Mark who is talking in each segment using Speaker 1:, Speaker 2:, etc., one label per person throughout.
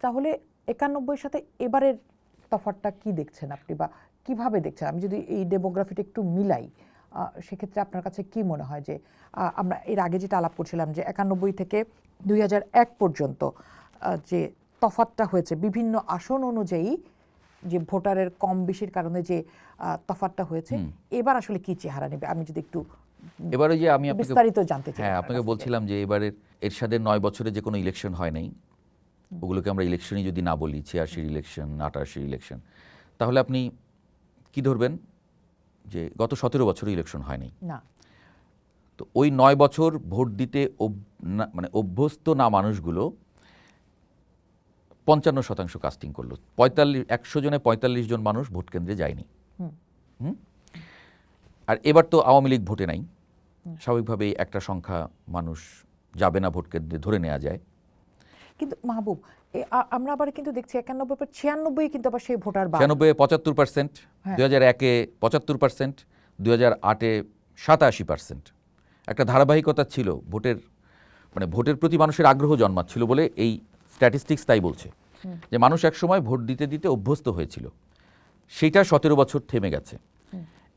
Speaker 1: তাহলে 91-এর সাথে এবারের তফাৎটা কি দেখছেন আপনি, বা কিভাবে দেখছেন? আমি যদি এই ডেমোগ্রাফিটা একটু মিলাই, সেক্ষেত্রে আপনার কাছে কি মনে হয় যে আমরা এর আগে যেটা আলাপ করছিলাম যে 91 থেকে 2001 পর্যন্ত যে তফাৎটা হয়েছে বিভিন্ন আসন অনুযায়ী, যে ভোটারের কম বেশির কারণে যে তফাৎটা হয়েছে, এবার আসলে কি চেহারা নেবে? আমি যদি একটু
Speaker 2: এবারে যে আমি আপনাকে
Speaker 1: বিস্তারিত জানতে চাই।
Speaker 2: হ্যাঁ, আপনাকে বলছিলাম যে এবারের এরশাদের 9 বছরে যে কোনো ইলেকশন হয় নাই, ওগুলোকে আমরা ইলেকশনই যদি না বলি, 86 ইলেকশন, 88 ইলেকশন, তাহলে আপনি কি ধরবেন যে গত 17 বছরে ইলেকশন হয়নি
Speaker 1: না।
Speaker 2: তো ওই 9 বছর ভোট দিতে মানে অভ্যস্ত না মানুষগুলো 55% কাস্টিং করলো। 100 জনে 45 জন মানুষ ভোট কেন্দ্রে যায়নি। আর এবার তো আওয়ামী লীগ ভোটে নাই, স্বাভাবিকভাবেই একটা সংখ্যা মানুষ যাবে না ভোট কেন্দ্রে ধরে নেওয়া যায়।
Speaker 1: কিন্তু মাহবুব, আমরা আবার কিন্তু দেখছি 91 পর 96 কিন্তু আবার সেই ভোটার
Speaker 2: 96-এ 75%, 2001-এ 75%, 2008-এ 87%। একটা ধারাবাহিকতা ছিল ভোটের, মানে ভোটের প্রতি মানুষের আগ্রহ জন্মাচ্ছিল বলে এই স্ট্যাটিস্টিক্স তাই বলছে যে মানুষ একসময় ভোট দিতে দিতে অভ্যস্ত হয়েছিল, সেইটা 17 বছর থেমে গেছে।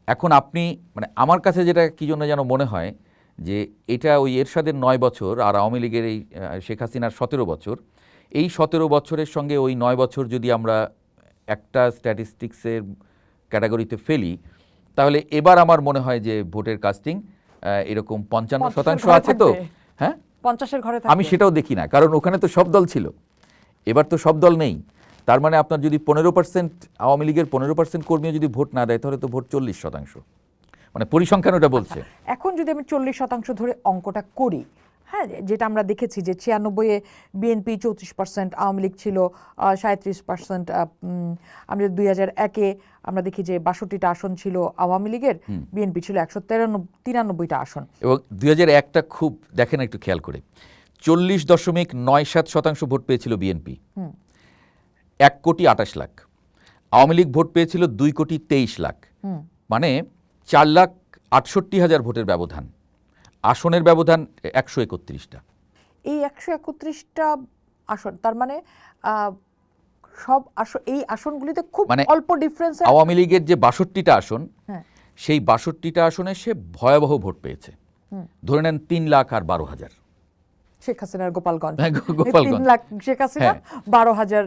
Speaker 2: এখন আপনি মানে আমার কাছে যেটা কি জন্য যেন মনে হয় যে এটা ওই এরশাদের 9 বছর আর আওয়ামী লীগের এই শেখ হাসিনার 17 বছর, এই 17 বছরের সঙ্গে ওই 9 বছর যদি আমরা একটা স্ট্যাটিস্টিক্সের ক্যাটাগরিতে ফেলি, তাহলে এবার আমার মনে হয় যে ভোটের কাস্টিং এরকম 55% আছে। তো হ্যাঁ,
Speaker 1: 50-এর ঘরে
Speaker 2: আমি সেটাও দেখি না, কারণ ওখানে তো সব দল ছিল, এবার তো সব দল নেই। তার মানে আপনার যদি 15% আওয়ামী লীগের 15% কর্মী যদি ভোট না দেয়, তাহলে তো ভোট 40%, মানে পরিসংখ্যান ওটা বলছে।
Speaker 1: এখন যদি আমি 40% ধরে অঙ্কটা করি, হ্যাঁ, যেটা আমরা দেখেছি যে 96-এ বিএনপি 34%, আওয়ামী লীগ ছিল 37%, আমরা 2001-এ আমরা দেখি যে 62টা আসন ছিল আওয়ামী লীগের, বিএনপি ছিল 193টা আসন।
Speaker 2: এবং 2001টা খুব দেখেন একটু খেয়াল করে, 40.97% ভোট পেয়েছিল বিএনপি, 1,28,00,000। আওয়ামী লীগ ভোট পেয়েছিল 2,23,00,000, মানে 4,68,000 ভোটের ব্যবধান। আসনের ব্যবধান 131টা।
Speaker 1: এই 131টা আসন, তার মানে সব আসন, এই আসনগুলিতে খুব
Speaker 2: মানে
Speaker 1: অল্প ডিফারেন্স।
Speaker 2: আওয়ামী লীগের যে 62টা আসন, সেই 62টা আসনে সে ভয়াবহ ভোট পেয়েছে। ধরে নেন 3,12,000।
Speaker 1: শেখ হাসিনার গোপালগঞ্জ
Speaker 2: 3
Speaker 1: লাখ, শেখ হাসিনা 12,000,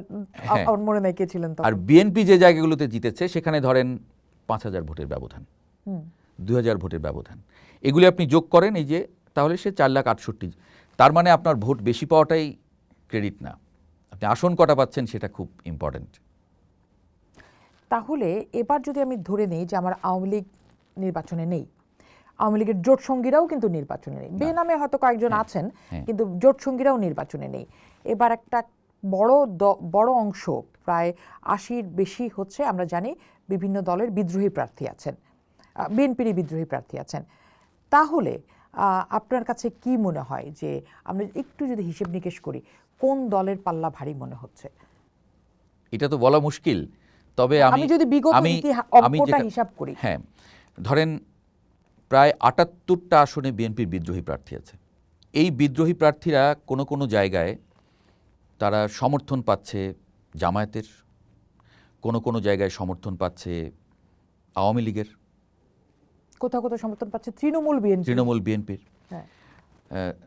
Speaker 1: আমার মনে নাই কে ছিলেন তখন।
Speaker 2: আর বিএনপি যে জায়গাগুলোতে জিতেছে সেখানে ধরেন 5,000 ভোটের ব্যবধান, 2,000 ভোটের ব্যবধান। এগুলি আপনি যোগ করেন এই যে, তাহলে সে 4,68,000। তার মানে আপনার ভোট বেশি পাওয়াটাই ক্রেডিট না, আপনি আসন কটা পাচ্ছেন সেটা খুব ইম্পর্টেন্ট।
Speaker 1: তাহলে এবার যদি আমি ধরে নেই যে আমার আওয়ামী লীগ নির্বাচনে নেই, আওয়ামী লীগের জোট সঙ্গীরাও কিন্তু নির্বাচনে নেই, বেনামে হয়তো কয়েকজন আছেন, কিন্তু জোট সঙ্গীরাও নির্বাচনে নেই, এবার একটা বড় অংশ, প্রায় 80-র বেশি হচ্ছে, আমরা জানি বিভিন্ন দলের বিদ্রোহী প্রার্থী আছেন, বিএনপিরই বিদ্রোহী প্রার্থী আছেন। তাহলে আপনার কাছে কি মনে হয় যে আমরা একটু যদি হিসেব নিকেশ করি, কোন দলের পাল্লা ভারী মনে হচ্ছে?
Speaker 2: এটা তো বলা মুশকিল, তবে
Speaker 1: আমি যদি বিগত অঙ্কটা হিসাব করি,
Speaker 2: হ্যাঁ, ধরেন প্রায় 78টা আসনে বিএনপির বিদ্রোহী প্রার্থী আছে। এই বিদ্রোহী প্রার্থীরা কোনো কোনো জায়গায় তারা সমর্থন পাচ্ছে জামায়াতের, কোনো কোনো জায়গায় সমর্থন পাচ্ছে আওয়ামী লীগের,
Speaker 1: কোথাও কোথাও সমর্থন পাচ্ছে তৃণমূল বিএনপির।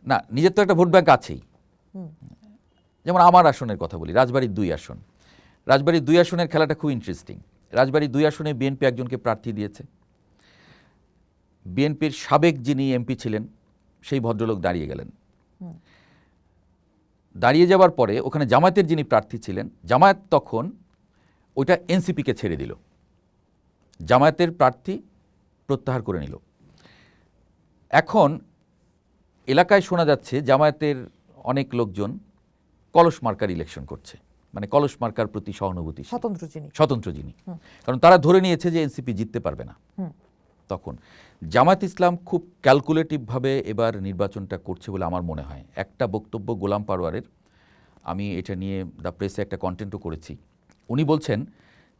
Speaker 2: না, নিজের তো একটা ভোট ব্যাংক আছেই। যেমন আমার আসনের কথা বলি, রাজবাড়ির 2 আসন। রাজবাড়ির 2 আসনের খেলাটা খুব ইন্টারেস্টিং। রাজবাড়ির 2 আসনে বিএনপি একজনকে প্রার্থী দিয়েছে, বিএনপির সাবেক যিনি এমপি ছিলেন সেই ভদ্রলোক দাঁড়িয়ে গেলেন। দাঁড়িয়ে যাওয়ার পরে ওখানে জামায়াতের যিনি প্রার্থী ছিলেন, জামায়াত তখন ওইটা এনসিপিকে ছেড়ে দিল, জামায়াতের প্রার্থী প্রত্যাহার করে নিল। এখন এলাকায় শোনা যাচ্ছে জামায়াতের অনেক লোকজন কলস মার্কার ইলেকশন করছে, মানে কলস মার্কার প্রতি সহানুভূতি, স্বতন্ত্র যিনি, কারণ তারা ধরে নিয়েছে যে এনসিপি জিততে পারবে না। তখন জামায়াত ইসলাম খুব ক্যালকুলেটিভভাবে এবার নির্বাচনটা করছে বলে আমার মনে হয়। একটা বক্তব্য গোলাম পারওয়ারের, আমি এটা নিয়ে দ্য প্রেসে একটা কন্টেন্টও করেছি। উনি বলছেন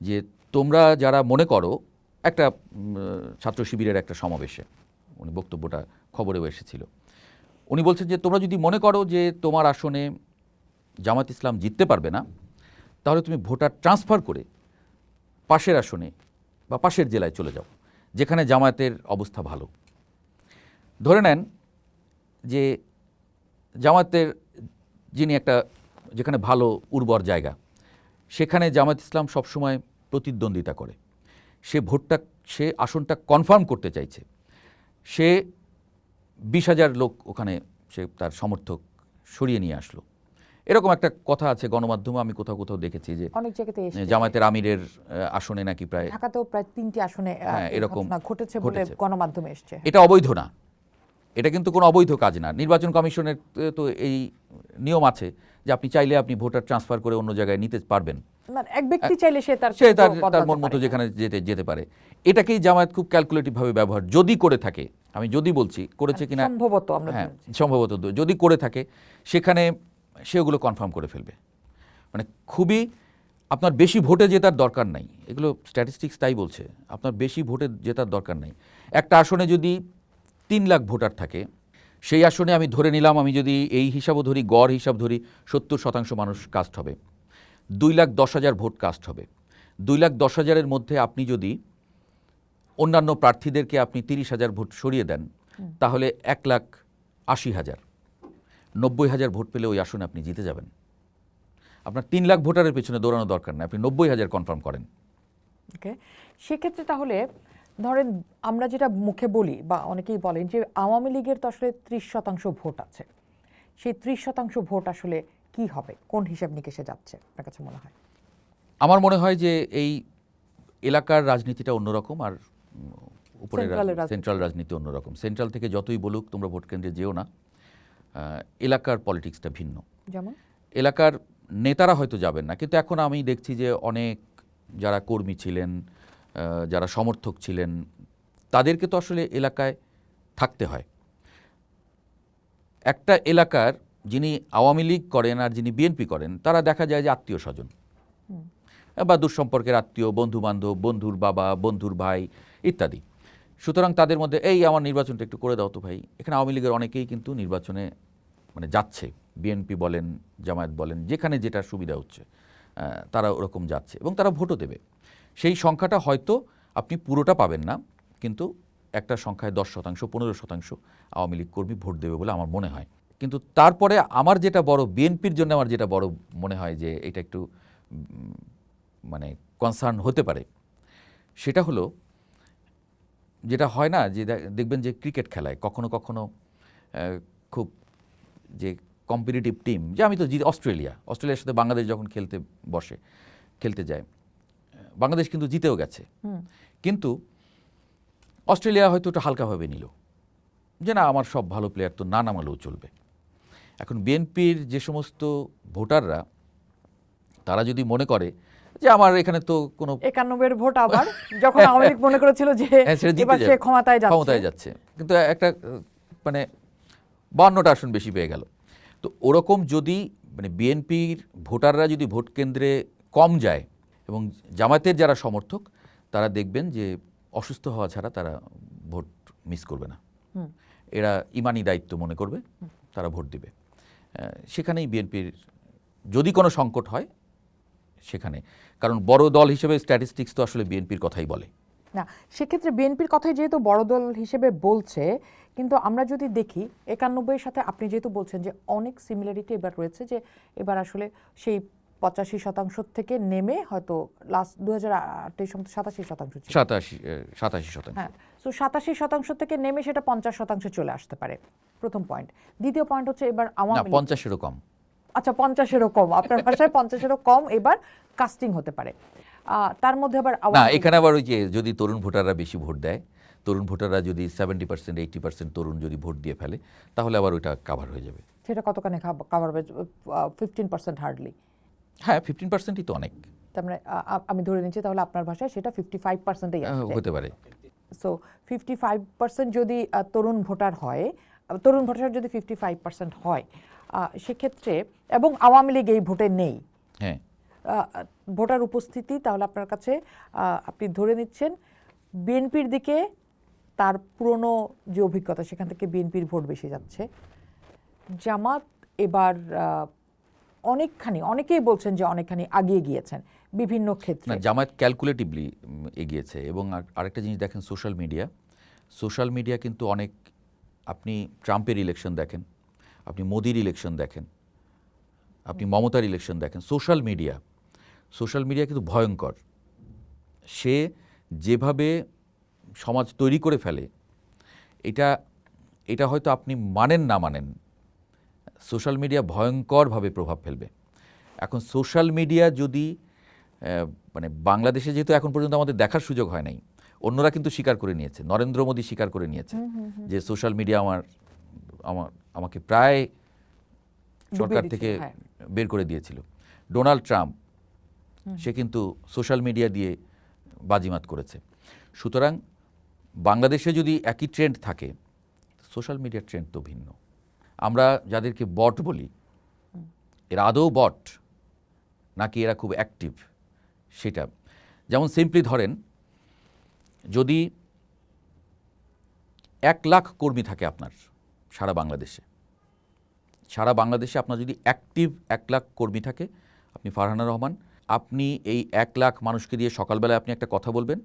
Speaker 2: যে তোমরা যারা মনে করো, একটা ছাত্র শিবিরের একটা সমাবেশে উনি বক্তব্যটা খবরেও এসেছিল, উনি বলছেন যে তোমরা যদি মনে করো যে তোমার আসনে জামায়াত ইসলাম জিততে পারবে না, তাহলে তুমি ভোটার ট্রান্সফার করে পাশের আসনে বা পাশের জেলায় চলে যাও যেখানে জামায়াতের অবস্থা ভালো। ধরে নেন যে জামায়াতের যিনি একটা যেখানে ভালো উর্বর জায়গা, সেখানে জামায়াত ইসলাম সবসময় প্রতিদ্বন্দ্বিতা করে, সে আসনটা কনফার্ম করতে চাইছে, সে 20,000 লোক ওখানে সে তার সমর্থক সরিয়ে নিয়ে আসলো। এরকম একটা কথা আছে গণমাধ্যমে, আমি কোথাও কোথাও দেখেছি যে
Speaker 1: অনেক জায়গাতে
Speaker 2: জামায়াতের আমিরের আসনে নাকি প্রায়
Speaker 1: ঢাকাতেও প্রায় 3টি আসনে
Speaker 2: এরকম
Speaker 1: ঘটনা ঘটেছে বলে গণমাধ্যমে এসছে।
Speaker 2: এটা অবৈধ না, এটা কিন্তু কোনো অবৈধ কাজ না। নির্বাচন কমিশনের তো এই নিয়ম আছে যে আপনি চাইলে আপনি ভোটার ট্রান্সফার করে অন্য জায়গায় নিতে পারবেন।
Speaker 1: মানে এক ব্যক্তি চাইলে সে
Speaker 2: তার মন মতো যেখানে যেতে পারে। এটাকেই জামায়াত খুব ক্যালকুলেটিভ ভাবে ব্যবহার যদি করে থাকে, আমি যদি বলছি করেছে কিনা
Speaker 1: সম্ভবত, আমরা
Speaker 2: সম্ভবত যদি করে থাকে সেখানে সেগুলো কনফার্ম করে ফেলবে। মানে খুবই আপনার বেশি ভোটে জেতার দরকার নাই, এগুলো স্ট্যাটিস্টিক্স তাই বলছে, আপনার বেশি ভোটে জেতার দরকার নাই। একটা আসনে যদি 3 লাখ ভোটার থাকে, সেই আসনে আমি ধরে নিলাম, আমি যদি এই হিসাবও ধরি, গড় হিসাব ধরি, 70% মানুষ কাস্ট হবে, 2,10,000 ভোট কাস্ট হবে। 2,10,000-এর মধ্যে আপনি যদি অন্যান্য প্রার্থীদেরকে আপনি 30,000 ভোট সরিয়ে দেন, তাহলে 1,80,000, 90,000 ভোট পেলে ওই আসনে আপনি জিতে যাবেন। আপনার 3 লাখ ভোটারের পেছনে দৌড়ানো দরকার নেই, আপনি 90,000 কনফার্ম করেন।
Speaker 1: ওকে, সেক্ষেত্রে তাহলে ধরেন আমরা যেটা মুখে বলি বা অনেকেই বলেন যে আওয়ামী লীগের তো আসলে 30% ভোট আছে, সেই 30% ভোট আসলে কি হবে, কোন হিসাব নিকেশে যাচ্ছে আপনার কাছে মনে হয়?
Speaker 2: আমার মনে হয় যে এই এলাকার রাজনীতিটা অন্যরকম, আর উপরের সেন্ট্রাল রাজনীতি অন্যরকম। সেন্ট্রাল থেকে যতই বলুক তোমরা ভোট কেন্দ্রে যেও না, এলাকার পলিটিক্সটা ভিন্ন।
Speaker 1: যেমন
Speaker 2: এলাকার নেতারা হয়তো যাবেন না, কিন্তু এখন আমি দেখছি যে অনেক যারা কর্মী ছিলেন, যারা সমর্থক ছিলেন, তাদেরকে তো আসলে এলাকায় থাকতে হয়। একটা এলাকার যিনি আওয়ামী লীগ করেন আর যিনি বিএনপি করেন, তারা দেখা যায় যে আত্মীয় স্বজন বা দুঃসম্পর্কের আত্মীয়, বন্ধু বান্ধব, বন্ধুর বাবা, বন্ধুর ভাই ইত্যাদি। সুতরাং তাদের মধ্যে এই আমার নির্বাচনটা একটু করে দাও তো ভাই। এখানে আওয়ামী লীগের অনেকেই কিন্তু নির্বাচনে মানে যাচ্ছে, বিএনপি বলেন, জামায়াত বলেন, যেখানে যেটা সুবিধা হচ্ছে তারা ওরকম যাচ্ছে এবং তারা ভোটও দেবে। সেই সংখ্যাটা হয়তো আপনি পুরোটা পাবেন না, কিন্তু একটা সংখ্যায় 10%, 15% আওয়ামী লীগ কর্মী ভোট দেবে বলে আমার মনে হয়। কিন্তু তারপরে আমার যেটা বড়, বিএনপির জন্য আমার যেটা বড় মনে হয় যে এটা একটু মানে কনসার্ন হতে পারে, সেটা হলো যেটা হয় না যে দেখবেন যে ক্রিকেট খেলায় কখনো কখনো খুব যে কম্পিটিটিভ টিম, যে আমি তো অস্ট্রেলিয়ার সাথে বাংলাদেশ যখন খেলতে যায়, বাংলাদেশ কিন্তু জিতেও গেছে, কিন্তু অস্ট্রেলিয়া হয়তো একটু হালকাভাবে নিল যে না আমার সব ভালো প্লেয়ার তো না নামালেও চলবে। এখন বিএনপির যে সমস্ত ভোটাররা তারা যদি মনে করে যে আমার এখানে তো কোনো
Speaker 1: 91 ভোট, আবার যখন আওয়ামী লীগ মনে করেছিল যে এবার সে ক্ষমতায়
Speaker 2: যাচ্ছে, কিন্তু একটা মানে 52টা আসন বেশি পেয়ে গেল। তো ওরকম যদি মানে বিএনপির ভোটাররা যদি ভোট কেন্দ্রে কম যায় এবং জামায়াতের যারা সমর্থক তারা দেখবেন যে অসুস্থ হওয়া ছাড়া তারা ভোট মিস করবে না, এরা ইমানি দায়িত্ব মনে করবে, তারা ভোট দিবে। সেখানেই বিএনপির যদি কোনো সংকট হয় সেখানে, কারণ বড় দল হিসেবে স্ট্যাটিস্টিক্স তো আসলে বিএনপির কথাই বলে
Speaker 1: না, সেক্ষেত্রে বিএনপির কথাই যেহেতু বড় দল হিসেবে বলছে, কিন্তু আমরা যদি দেখি 91-এর সাথে আপনি যেহেতু বলছেন যে অনেক সিমিলারিটি এবার রয়েছে, যে এবার আসলে সেই 85% থেকে নেমে হয়তো লাস্ট 2008 সম্ভবত 87% ছিল,
Speaker 2: 87%।
Speaker 1: হ্যাঁ, সো 87% থেকে নেমে সেটা 50% চলে আসতে পারে, প্রথম পয়েন্ট। দ্বিতীয় পয়েন্ট হচ্ছে এবার আওয়ামী লীগ
Speaker 2: 50-এরও কম,
Speaker 1: আচ্ছা 50-এরও কম, আপনার ভাষায় 50-এরও কম এবার কাস্টিং হতে পারে। তার মধ্যে আবার
Speaker 2: না, এখানে আবার ওই যে যদি তরুণ ভোটাররা বেশি ভোট দেয়, তরুণ ভোটাররা যদি 70% 80% তরুণ যদি ভোট দিয়ে ফেলে, তাহলে আবার ওইটা কাভার হয়ে যাবে।
Speaker 1: সেটা কতখানি কাভার হবে? 15% হার্ডলি।
Speaker 2: হ্যাঁ, 15%ই তো অনেক।
Speaker 1: তার মানে আমি ধরে নিচ্ছি তাহলে আপনার ভাষায় সেটা 55%-এই আসছে
Speaker 2: হতে পারে।
Speaker 1: সো 55% যদি তরুণ ভোটার হয়, তরুণ ভোটার যদি 55% হয়, সেক্ষেত্রে এবং আওয়ামী লীগ এই ভোটে নেই,
Speaker 2: হ্যাঁ,
Speaker 1: ভোটার উপস্থিতি, তাহলে আপনার কাছে আপনি ধরে নিচ্ছেন বিএনপির দিকে তার পুরনো যে অভিজ্ঞতা সেখান থেকে বিএনপির ভোট বেশি যাচ্ছে। জামাত এবার অনেকখানি, অনেকেই বলছেন যে অনেকখানি আগিয়ে গিয়েছেন বিভিন্ন ক্ষেত্রে।
Speaker 2: না, জামায়াত ক্যালকুলেটিভলি এগিয়েছে। এবং আরেকটা জিনিস দেখেন, সোশ্যাল মিডিয়া কিন্তু অনেক, আপনি ট্রাম্পের ইলেকশন দেখেন, আপনি মোদির ইলেকশন দেখেন, আপনি মমতার ইলেকশন দেখেন, সোশ্যাল মিডিয়া কিন্তু ভয়ঙ্কর। সে যেভাবে সমাজ তৈরি করে ফেলে, এটা হয়তো আপনি মানেন না মানেন, সোশ্যাল মিডিয়া ভয়ঙ্করভাবে প্রভাব ফেলবে। এখন সোশ্যাল মিডিয়া যদি মানে বাংলাদেশে যেহেতু এখন পর্যন্ত আমাদের দেখার সুযোগ হয় নাই, অন্যরা কিন্তু স্বীকার করে নিয়েছে, নরেন্দ্র মোদী স্বীকার করে নিয়েছে যে সোশ্যাল মিডিয়া আমাকে প্রায় সরকার থেকে বের করে দিয়েছিল। ডোনাল্ড ট্রাম্প, সে কিন্তু সোশ্যাল মিডিয়া দিয়ে বাজিমাত করেছে। সুতরাং বাংলাদেশে যদি একই ট্রেন্ড থাকে, সোশ্যাল মিডিয়ার ট্রেন্ড তো ভিন্ন। আমরা যাদেরকে বট বলি, এরা আদৌ বট নাকি এরা খুব অ্যাক্টিভ, সেটা যেমন সিম্পলি ধরেন, যদি 1 লাখ কর্মী থাকে আপনার সারা বাংলাদেশে আপনার যদি অ্যাক্টিভ 1 লাখ কর্মী থাকে, আপনি ফারহানা রহমান, আপনি এই 1 লাখ মানুষকে দিয়ে সকালবেলায় আপনি একটা কথা বলবেন,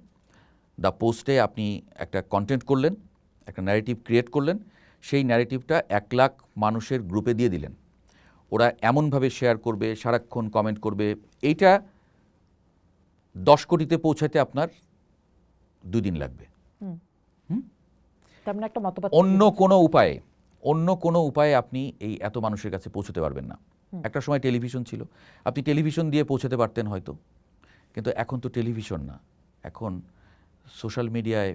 Speaker 2: দ্য পোস্টে আপনি একটা কন্টেন্ট করলেন, একটা ন্যারেটিভ ক্রিয়েট করলেন, সেই ন্যারেটিভটা 1 লাখ মানুষের গ্রুপে দিয়ে দিলেন, ওরা এমনভাবে শেয়ার করবে, সারাক্ষণ কমেন্ট করবে, এইটা 10 কোটিতে পৌঁছাতে আপনার 2 দিন লাগবে। অন্য কোনো উপায়ে আপনি এই এত মানুষের কাছে পৌঁছতে পারবেন না। একটা সময় টেলিভিশন ছিল, আপনি টেলিভিশন দিয়ে পৌঁছতে পারতেন হয়তো, কিন্তু এখন তো টেলিভিশন না, এখন সোশ্যাল মিডিয়ায়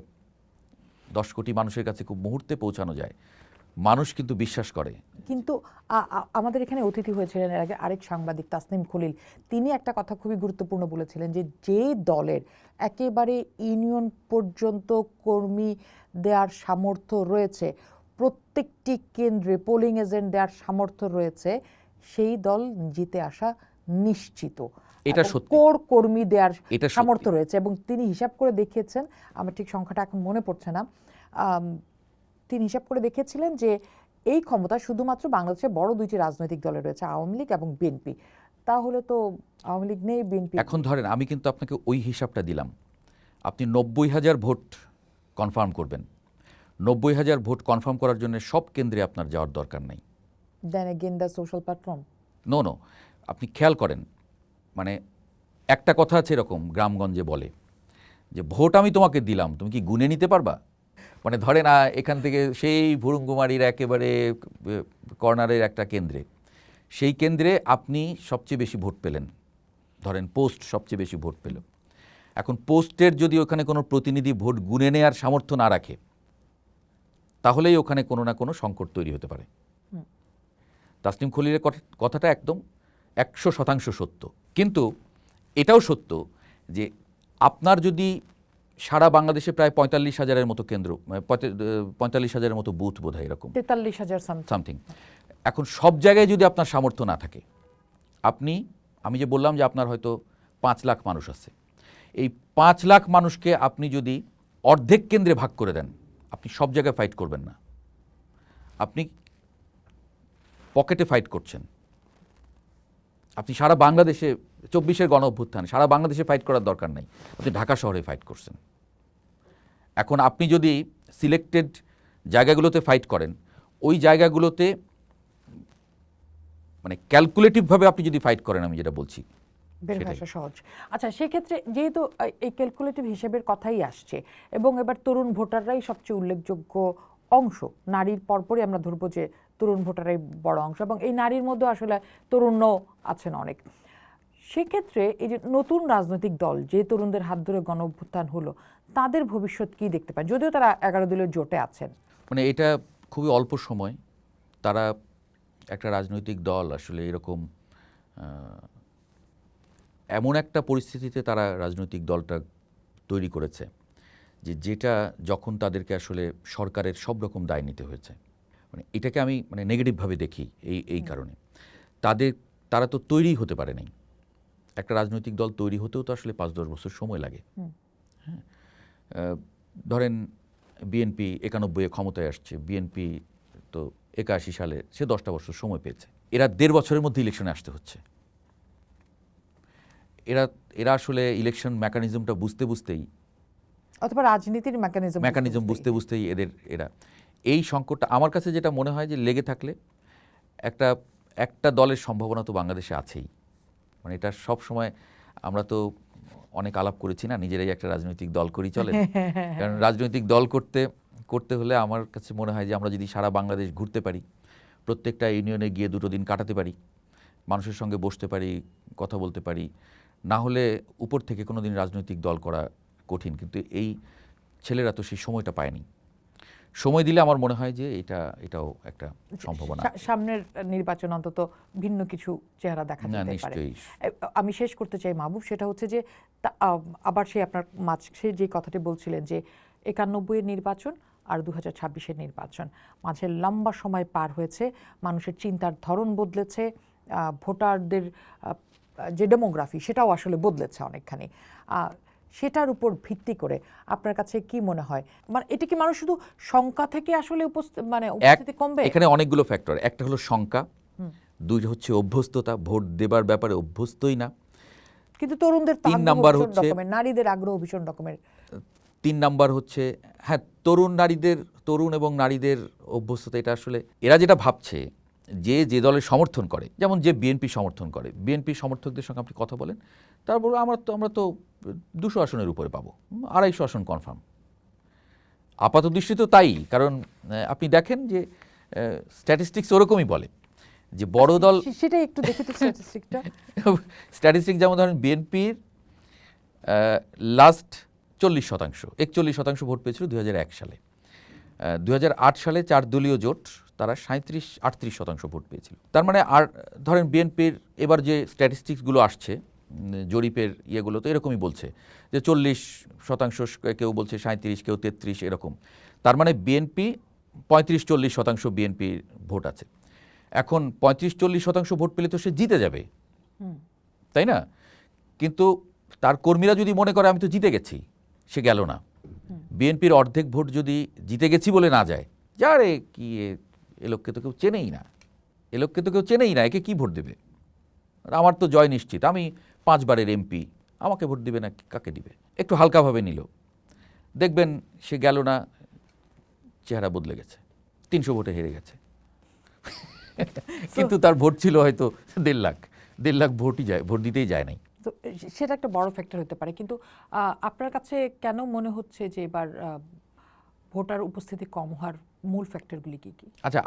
Speaker 2: 10 কোটি মানুষের কাছে খুব মুহূর্তে পৌঁছানো যায়। মানুষ কিন্তু বিশ্বাস করে।
Speaker 1: কিন্তু আমাদের এখানে অতিথি হয়েছিলেন এর আগে আরেক সাংবাদিক তাসনিম খলিল, তিনি একটা কথা খুবই গুরুত্বপূর্ণ বলেছিলেন যে দলের একেবারে ইউনিয়ন পর্যন্ত কর্মী দেওয়ার সামর্থ্য রয়েছে, প্রত্যেকটি কেন্দ্রে পোলিং এজেন্ট দেওয়ার সামর্থ্য রয়েছে, সেই দল জিতে আসা নিশ্চিত।
Speaker 2: এটা সত্যি,
Speaker 1: কোর কর্মী দেওয়ার সামর্থ্য রয়েছে। এবং তিনি হিসাব করে দেখিয়েছেন, আমার ঠিক সংখ্যাটা এখন মনে পড়ছে না, তিনি হিসাব করে দেখিয়েছিলেন যে এই ক্ষমতা শুধুমাত্র বাংলাদেশে বড় 2টি রাজনৈতিক দলের রয়েছে, আওয়ামী লীগ এবং বিএনপি। তাহলে তো আওয়ামী লীগ নেই, বিএনপি।
Speaker 2: এখন ধরেন আমি কিন্তু আপনাকে ওই হিসাবটা দিলাম, আপনি 90,000 ভোট কনফার্ম করবেন। 90,000 ভোট কনফার্ম করার জন্য সব কেন্দ্রে আপনার যাওয়ার দরকার নাই।
Speaker 1: Then again the social platform.
Speaker 2: No, আপনি খেয়াল করেন, মানে একটা কথা আছে এরকম, গ্রামগঞ্জে বলে যে ভোট আমি তোমাকে দিলাম, তুমি কি গুনে নিতে পারবা? মানে ধরেন এখান থেকে সেই ভুরুঙ্গুমারির একেবারে কর্নারের একটা কেন্দ্রে, সেই কেন্দ্রে আপনি সবচেয়ে বেশি ভোট পেলেন, ধরেন পোস্ট সবচেয়ে বেশি ভোট পেল। এখন পোস্টের যদি ওখানে কোনো প্রতিনিধি ভোট গুনে নেওয়ার সামর্থ্য না রাখে, তাহলেই ওখানে কোনো না কোনো সংকট তৈরি হতে পারে। তাসনিম খলিলের কথাটা একদম 100% সত্য। কিন্তু এটাও সত্য যে আপনার যদি সারা বাংলাদেশে প্রায় 45,000-এর মতো কেন্দ্র, 45,000-এর মতো বুথ বোধ হয়, এরকম
Speaker 1: 43,000
Speaker 2: সামথিং। এখন সব জায়গায় যদি আপনার সামর্থ্য না থাকে, আমি যে বললাম যে আপনার হয়তো 5 লাখ মানুষ আছে, এই 5 লাখ মানুষকে আপনি যদি অর্ধেক কেন্দ্রে ভাগ করে দেন, আপনি সব জায়গায় ফাইট করবেন না, আপনি পকেটে ফাইট করছেন। আপনি সারা বাংলাদেশে 24-এর গণ অভ্যুত্থান সারা বাংলাদেশে ফাইট করার দরকার নেই, আপনি ঢাকা শহরে ফাইট করছেন। এখন আপনি যদি সিলেক্টেড জায়গাগুলোতে ফাইট করেন, ওই জায়গাগুলোতে মানে ক্যালকুলেটিভভাবে আপনি যদি ফাইট করেন, আমি যেটা বলছি
Speaker 1: বের হয়ে আসা সহজ। আচ্ছা, সেক্ষেত্রে যেহেতু এই ক্যালকুলেটিভ হিসেবের কথাই আসছে, এবং এবার তরুণ ভোটাররাই সবচেয়ে উল্লেখযোগ্য অংশ, নারীর পরপরই আমরা ধরবো যে তরুণ ভোটাররাই বড় অংশ, এবং এই নারীর মধ্যে আসলে তরুণও আছেন অনেক। সেক্ষেত্রে এই যে নতুন রাজনৈতিক দল, যে তরুণদের হাত ধরে গণ অভ্যুত্থান হলো, তাদের ভবিষ্যৎ কি দেখতে পায়, যদিও তারা 11 দলীয় জোটে আছেন?
Speaker 2: মানে এটা খুবই অল্প সময় তারা একটা রাজনৈতিক দল আসলে এরকম এমন একটা পরিস্থিতিতে তারা রাজনৈতিক দলটা তৈরি করেছে যেটা যখন তাদেরকে আসলে সরকারের সব রকম দায় নিতে হয়েছে। মানে এটাকে আমি নেগেটিভভাবে দেখি এই কারণে, তারা তো তৈরি হতে পারে নাই। একটা রাজনৈতিক দল তৈরি হতেও তো আসলে 5-10 বছর সময় লাগে। হ্যাঁ, ধরেন বিএনপি 91-এ ক্ষমতায় আসছে, বিএনপি তো 81 সালে, সে 10টা বছর সময় পেয়েছে। এরা 1.5 বছরের মধ্যে ইলেকশনে আসতে হচ্ছে। এরা আসলে ইলেকশন মেকানিজমটা বুঝতেই
Speaker 1: অথবা রাজনীতির
Speaker 2: মেকানিজম বুঝতেই এরা এই সংকটটা, আমার কাছে যেটা মনে হয় যে লেগে থাকলে একটা দলের সম্ভাবনা তো বাংলাদেশে আছেই। মানে এটা সব সময় আমরা তো অনেক আলাপ করেছি না, নিজেরাই একটা রাজনৈতিক দল করি চলে। কারণ রাজনৈতিক দল করতে হলে আমার কাছে মনে হয় যে আমরা যদি সারা বাংলাদেশ ঘুরতে পারি, প্রত্যেকটা ইউনিয়নে গিয়ে 2 দিন কাটাতে পারি, মানুষের সঙ্গে বসতে পারি, কথা বলতে পারি, না হলে উপর থেকে কোনো দিন রাজনৈতিক দল করা কঠিন। কিন্তু এই ছেলেরা তো সেই সময়টা পায়নি। সময় দিলে আমার মনে হয় যে এটাও একটা সম্ভাবনা।
Speaker 1: সামনের নির্বাচন অন্তত ভিন্ন কিছু চেহারা দেখা যেতে পারে। আমি শেষ করতে চাই মাহবুব, সেটা হচ্ছে যে আবার সেই আপনার মাঝে যে কথাটি বলছিলেন যে 91 এর নির্বাচন আর 2026-এর নির্বাচন, মাঝে লম্বা সময় পার হয়েছে, মানুষের চিন্তার ধরন বদলেছে, ভোটারদের যে ডেমোগ্রাফি সেটাও আসলে বদলেছে অনেকখানি। সেটার উপর ভিত্তি করে আপনার কাছে কি মনে হয়, মানে এটা কি মানুষ শুধু সংখ্যা থেকে আসলে উপস্থিতি কমবে?
Speaker 2: এখানে অনেকগুলো ফ্যাক্টর। একটা হলো সংখ্যা, 2 হচ্ছে অভ্যস্ততা, ভোট দেবার ব্যাপারে অভ্যস্তই না।
Speaker 1: কিন্তু তরুণদের
Speaker 2: 3 নাম্বার হচ্ছে
Speaker 1: নারীদের আগ্রহ ভীষণ রকমের।
Speaker 2: 3 নাম্বার হচ্ছে হ্যাঁ, তরুণ এবং নারীদের অভ্যস্ততা। এটা আসলে এরা যেটা ভাবছে যে দলের সমর্থন করে, যেমন যে বিএনপি সমর্থন করে, বিএনপি সমর্থকদের সঙ্গে আপনি কথা বলেন, তারপর আমরা তো 200 আসনের উপরে পাবো, 250 আসন কনফার্ম। আপাত দৃষ্টিতে তাই, কারণ আপনি দেখেন যে স্ট্যাটিস্টিক্স ওরকমই বলে যে বড় দল।
Speaker 1: সেটাই একটু দেখি তো স্ট্যাটিস্টিক্সটা।
Speaker 2: স্ট্যাটিস্টিক্স যেমন ধরেন বিএনপির লাস্ট 40%, 41% ভোট পেয়েছিল 2001 সালে। 2008 সালে 4 দলীয় জোট তারা 37-38% ভোট পেয়েছিল। তার মানে আর ধরেন বিএনপির এবার যে স্ট্যাটিস্টিক্সগুলো আসছে জরিপের ইয়েগুলো তো এরকমই বলছে যে 40%, কেউ বলছে 37, কেউ 33 এরকম। তার মানে বিএনপি 35-40% বিএনপির ভোট আছে। এখন 35-40% ভোট পেলে তো সে জিতে যাবে, তাই না? কিন্তু তার কর্মীরা যদি মনে করে আমি তো জিতে গেছি, সে গেল না। বিএনপির অর্ধেক ভোট যদি জিতে গেছি বলে না যায়, যারে কি এ লোককে তো কেউ চেনেই না, একে কি ভোট দেবে, আমার তো জয় নিশ্চিত, আমি 5 বারের এমপি, আমাকে ভোট দিবে না, কাকে দিবে? একটু হালকাভাবে নিল, দেখবেন সে গেল না, চেহারা বদলে গেছে, 300 ভোটে হেরে গেছে। কিন্তু তার ভোট ছিল হয়তো 1.5 লাখ ভোট দিতেই যায় নাই।
Speaker 1: তো সেটা একটা বড় ফ্যাক্টর হতে পারে। কিন্তু আপনার কাছে কেন মনে হচ্ছে যে এবার ভোটার উপস্থিতি কম হওয়ার মূল ফ্যাক্টরগুলি কি কি?
Speaker 2: আচ্ছা,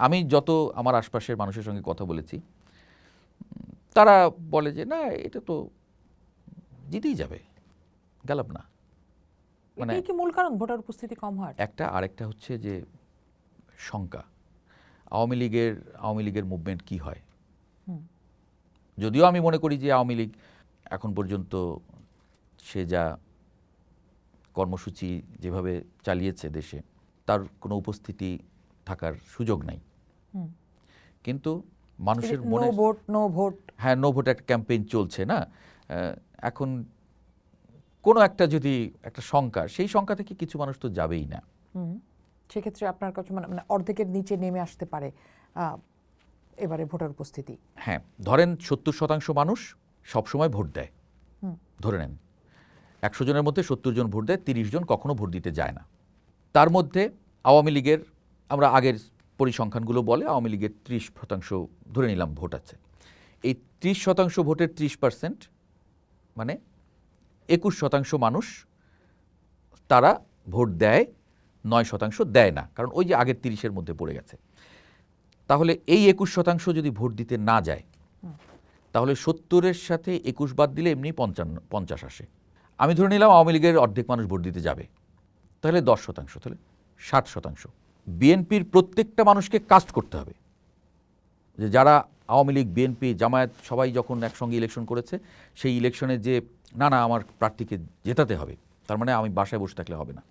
Speaker 2: আমি যত আমার আশপাশের মানুষের সঙ্গে কথা বলেছি, তারা বলে যে না, এটা তো জিতেই যাবে, গেলাম না।
Speaker 1: মানে কি মূল কারণ ভোটার উপস্থিতি কম হওয়ার?
Speaker 2: আরেকটা হচ্ছে যে শঙ্কা, আওয়ামী লীগের মুভমেন্ট কি হয়। যদিও আমি মনে করি যে আওয়ামী লীগ এখন পর্যন্ত সে যা কর্মসূচি যেভাবে চালিয়েছে দেশে, তার কোনো উপস্থিতি থাকার সুযোগ নাই। কিন্তু মানুষের মনে
Speaker 1: নো ভোট
Speaker 2: হ্যাঁ, নো ভোট একটা ক্যাম্পেইন চলছে না। এখন কোনো একটা যদি একটা সংখ্যা, সেই সংখ্যা থেকে কিছু মানুষ তো যাবেই না।
Speaker 1: সেক্ষেত্রে আপনার কাছে মানে অর্ধেকের নিচে নেমে আসতে পারে এবারে ভোটার উপস্থিতি।
Speaker 2: হ্যাঁ, ধরেন 70% মানুষ সবসময় ভোট দেয়, ধরে নেন 100 জনের মধ্যে 70 জন ভোট দেয়, 30 জন কখনো ভোট দিতে যায় না। তার মধ্যে আওয়ামী লীগের, আমরা আগের পরিসংখ্যানগুলো বলে আওয়ামী লীগের 30% ধরে নিলাম ভোট আছে। এই 30% ভোটের 30% মানে 21% মানুষ তারা ভোট দেয়, 9% দেয় না, কারণ ওই যে আগের 30-এর মধ্যে পড়ে গেছে। তাহলে এই 21% যদি ভোট দিতে না যায়, তাহলে 70-এর সাথে 21 বাদ দিলে এমনি 50 আসে। আমি ধরে নিলাম আওয়ামী লীগের অর্ধেক মানুষ ভোট দিতে যাবে, তাহলে 10%, তাহলে 60%। বিএনপির প্রত্যেকটা মানুষকে কাস্ট করতে হবে, যে যারা আওয়ামী লীগ, বিএনপি, জামায়াত সবাই যখন একসঙ্গে ইলেকশন করেছে, সেই ইলেকশনে যে না আমার প্রার্থীকে জেতাতে হবে, তার মানে আমি বাসায় বসে থাকলে হবে না।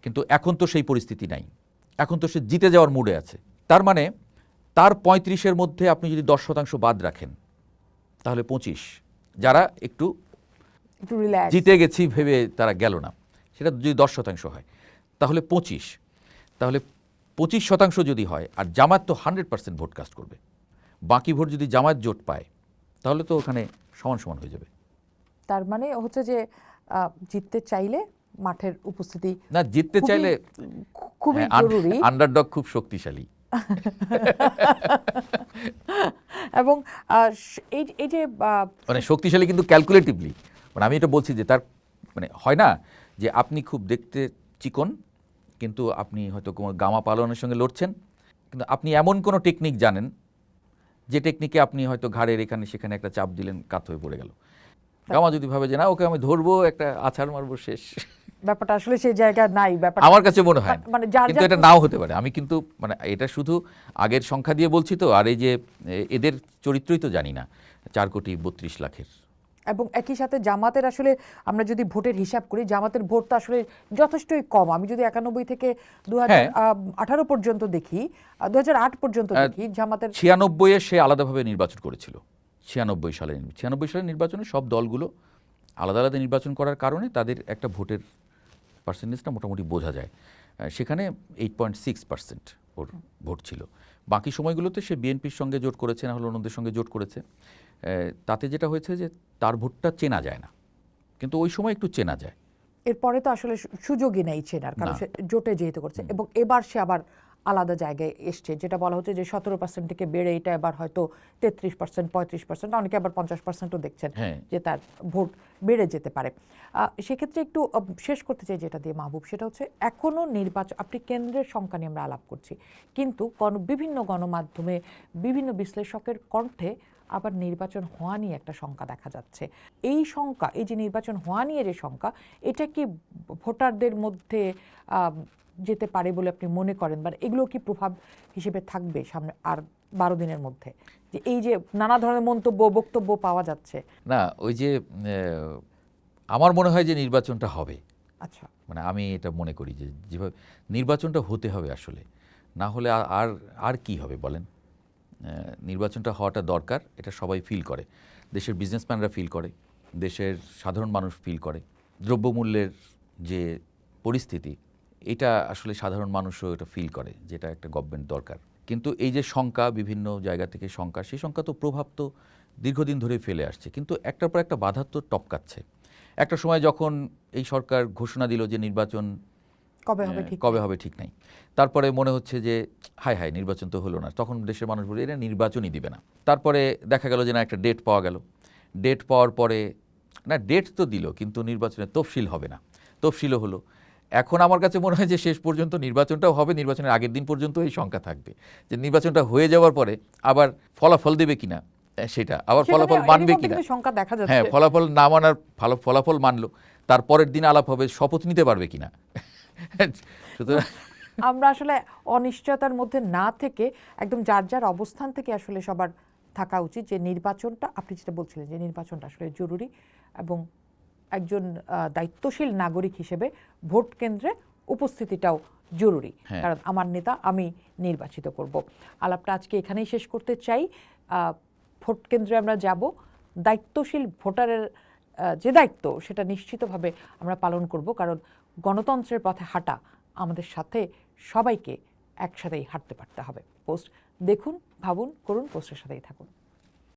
Speaker 2: কিন্তু এখন তো সেই পরিস্থিতি নাই, এখন তো সে জিতে যাওয়ার মুডে আছে। তার মানে তার 35-এর মধ্যে আপনি যদি 10% বাদ রাখেন, তাহলে 25, যারা একটু জিতে গেছি ভেবে তারা গেল না, সেটা যদি 10% হয়, তাহলে 25, তাহলে 25% যদি হয়, আর জামাত তো 100% ভোট কাস্ট করবে, বাকি ভোট যদি জামায়াত জোট পায় তাহলে তো ওখানে সমান সমান হয়ে যাবে।
Speaker 1: তার মানে হচ্ছে যে জিততে চাইলে মাঠের উপস্থিতি
Speaker 2: না, জিততে চাইলে
Speaker 1: খুবই জরুরি,
Speaker 2: আন্ডারডগ খুব শক্তিশালী।
Speaker 1: এবং এই যে
Speaker 2: মানে শক্তিশালী কিন্তু ক্যালকুলেটিভলি, মানে আমি এটা বলছি যে তার মানে হয় না যে আপনি খুব দেখতে চিকন কিন্তু আপনি হয়তো কোনো গামা পালনের সঙ্গে লড়ছেন, কিন্তু আপনি এমন কোনো টেকনিক জানেন যে টেকনিকে আপনি হয়তো ঘাড়ের এখানে সেখানে একটা চাপ দিলেন, কাত হয়ে পড়ে গেল। গামা যদি ভাবে যে না ওকে আমি ধরবো, একটা আছাড় মারবো, শেষ।
Speaker 1: ব্যাপারটা আসলে সেই জায়গায় নাই, ব্যাপারটা
Speaker 2: আমার কাছে মনে হয়
Speaker 1: মানে
Speaker 2: কিন্তু এটা নাও হতে পারে। আমি কিন্তু মানে এটা শুধু আগের সংখ্যা দিয়ে বলছি তো, আর এই যে এদের চরিত্রই তো জানি না, 4,32,00,000-এর।
Speaker 1: এবং একই সাথে জামাতের আসলে আমরা যদি ভোটের হিসাব করি, জামাতের ভোট তো আসলে যথেষ্টই কম। আমি যদি 91 থেকে 2018 পর্যন্ত দেখি, 2008 পর্যন্ত দেখি, জামাতের
Speaker 2: 96-এ সে আলাদাভাবে নির্বাচন করেছিল। 96 সালের নির্বাচনে সব দলগুলো আলাদা আলাদা নির্বাচন করার কারণে তাদের একটা ভোটের পার্সেন্টেজটা মোটামুটি বোঝা যায়। সেখানে 8.6% ওর ভোট ছিল। বাকি সময়গুলোতে সে বিএনপির সঙ্গে জোট করেছে, না হলে অন্যদের সঙ্গে জোট করেছে। তাতে যেটা হয়েছে যে তার ভোটটা চেনা যায় না, কিন্তু ওই সময় একটু চেনা যায়।
Speaker 1: এরপরে তো আসলে সুযোগই নেই চেনার, কারণ সে জোটে যেহেতু করছে। এবং এবার সে আবার আলাদা জায়গায় এসছে, যেটা বলা হচ্ছে যে 17% থেকে বেড়ে এটা এবার হয়তো 33%, 35%, অনেকে আবার 50%ও দেখছেন যে তার ভোট বেড়ে যেতে পারে। সেক্ষেত্রে একটু শেষ করতে চাই যেটা দিয়ে মাহবুব, সেটা হচ্ছে এখনও নির্বাচন, আপনি কেন্দ্রের সংখ্যা নিয়ে আমরা আলাপ করছি, কিন্তু বিভিন্ন গণমাধ্যমে বিভিন্ন বিশ্লেষকের কণ্ঠে আবার নির্বাচন হওয়া নিয়ে একটা সংখ্যা দেখা যাচ্ছে। এই সংখ্যা, এই যে নির্বাচন হওয়া নিয়ে যে সংখ্যা, এটা কি ভোটারদের মধ্যে যেতে পারে বলে আপনি মনে করেন, বা এগুলো কি প্রভাব হিসেবে থাকবে সামনে আর 12 দিনের মধ্যে, যে এই যে নানা ধরনের মন্তব্য বক্তব্য পাওয়া যাচ্ছে?
Speaker 2: না, ওই যে আমার মনে হয় যে নির্বাচনটা হবে।
Speaker 1: আচ্ছা,
Speaker 2: মানে আমি এটা মনে করি যে যেভাবে নির্বাচনটা হতে হবে আসলে, না হলে আর কি হবে বলেন। নির্বাচনটা হওয়াটা দরকার, এটা সবাই ফিল করে। দেশের বিজনেসম্যানরা ফিল করে, দেশের সাধারণ মানুষ ফিল করে। দ্রব্যমূল্যের যে পরিস্থিতি, এটা আসলে সাধারণ মানুষও এটা ফিল করে, যেটা একটা গভর্নমেন্ট দরকার। কিন্তু এই যে সংখ্যা, বিভিন্ন জায়গা থেকে সংখ্যা, সেই সংখ্যা তো প্রভাব তো দীর্ঘদিন ধরে ফেলে আসছে, কিন্তু একটার পর একটা বাধা তো টপকাচ্ছে। একটা সময় যখন এই সরকার ঘোষণা দিল যে নির্বাচন কবে হবে ঠিক নাই, তারপরে মনে হচ্ছে যে হায় হায় নির্বাচন তো হলো না, তখন দেশের মানুষ বলে এরা নির্বাচনই দিবে না। তারপরে দেখা গেল যে না, একটা ডেট পাওয়া গেল। ডেট পাওয়ার পরে না, ডেট তো দিল কিন্তু নির্বাচনের তফসিল হবে না, তফসিলও হলো। এখন আমার কাছে মনে হয় যে শেষ পর্যন্ত নির্বাচনটাও হবে, নির্বাচনের আগের দিন পর্যন্ত এই সংখ্যা থাকবে, যে নির্বাচনটা হয়ে যাওয়ার পরে আবার ফলাফল দেবে কিনা সেটা, আবার ফলাফল মানবে কিনা। হ্যাঁ, ফলাফল না মানার ফলাফল মানলো, তারপরের দিন আলাপ হবে শপথ নিতে পারবে কিনা। সুতরাং
Speaker 1: আমরা আসলে অনিশ্চয়তার মধ্যে না থেকে একদম যার যার অবস্থান থেকে আসলে সবার থাকা উচিত, যে নির্বাচনটা, আপনি যেটা বলছিলেন যে নির্বাচনটা আসলে জরুরি, এবং একজন দায়িত্বশীল নাগরিক হিসেবে ভোট কেন্দ্রে উপস্থিতিটাও জরুরি, কারণ আমার নেতা আমি নির্বাচিত করব। আলাপটা আজকে এখানেই শেষ করতে চাই। ভোট কেন্দ্রে আমরা যাব, দায়িত্বশীল ভোটারের যে দায়িত্ব সেটা নিশ্চিতভাবে আমরা পালন করব, কারণ গণতন্ত্রের পথে হাঁটা আমাদের সাথে সবাইকে একসাথেই হাঁটতে পারতে হবে। পোস্ট দেখুন, ভাবুন, করুন, পোস্টের সাথেই থাকুন।